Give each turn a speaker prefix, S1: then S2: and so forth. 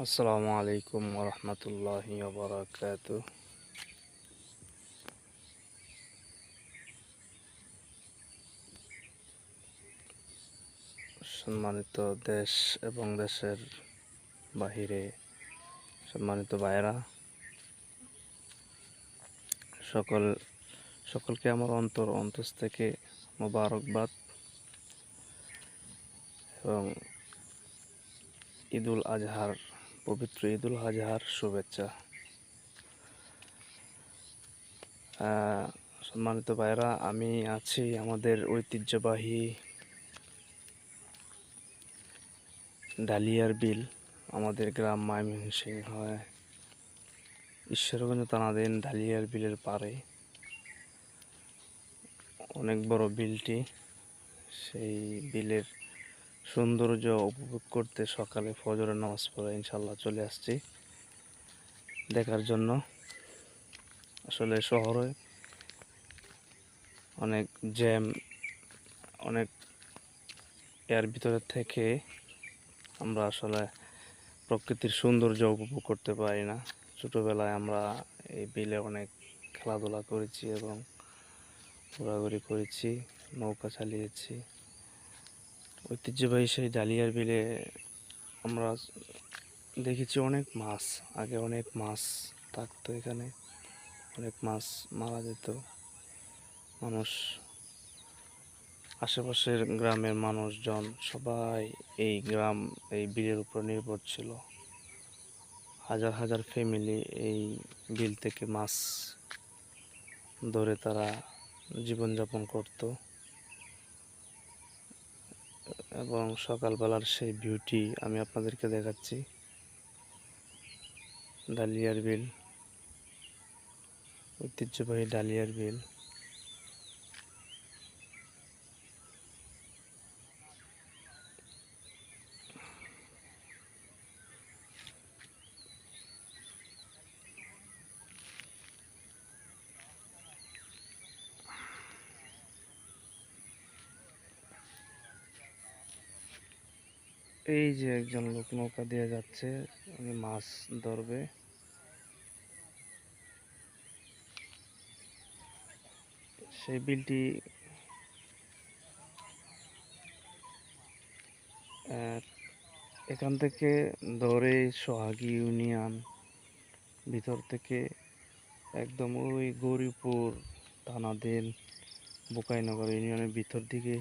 S1: আসসালামু আলাইকুম ওরহমতুল্লাহি ওয়াবারাকাতুহ। সম্মানিত দেশ এবং দেশের বাহিরে সম্মানিত ভাইয়েরা, সকলকে আমার অন্তস থেকে মোবারকবাদ এবং পবিত্র ঈদুল আজহার শুভেচ্ছা। সম্মানিত ভাইয়েরা, আমি আছি আমাদের ঐতিহ্যবাহী ডালিয়ার বিল, আমাদের গ্রাম ময়মনসিংহ ঈশ্বরগঞ্জ থানাধীন ডালিয়ার বিলের পাড়ে। অনেক বড় বিলটি। সেই বিলের সৌন্দর্য উপভোগ করতে সকালে ফজরের নামাজ পড়ে ইনশাল্লাহ চলে আসছি দেখার জন্য। আসলে শহরে অনেক জ্যাম, অনেক এর ভিতরে থেকে আমরা আসলে প্রকৃতির সৌন্দর্য উপভোগ করতে পারি না। ছোটোবেলায় আমরা এই বিলে অনেক খেলাধুলা করেছি এবং ঘোরাঘুরি করেছি, নৌকা চালিয়েছি। ঐতিহ্যবাহী সেই ডালিয়ার বিলে আমরা দেখেছি অনেক মাছ। আগে অনেক মাছ থাকতো এখানে, অনেক মাছ মারা যেত। মানুষ, আশেপাশের গ্রামের মানুষজন সবাই এই বিলের উপর নির্ভর ছিল। হাজার হাজার ফ্যামিলি এই বিল থেকে মাছ ধরে তারা জীবনযাপন করত। এবং সকালবেলার সেই ভিউটি আমি আপনাদেরকে দেখাচ্ছি। ডালিয়ার বিল, ঐতিহ্যবাহী ডালিয়ার বিল। এই যে একজন লোক নৌকা দিয়ে যাচ্ছে, উনি মাছ ধরবে। সেই বিলটি এখান থেকে ধরে সোহাগী ইউনিয়ন ভিতর থেকে একদম ওই গৌরীপুর থানাধীন বোকাইনগর ইউনিয়নের ভিতর দিকে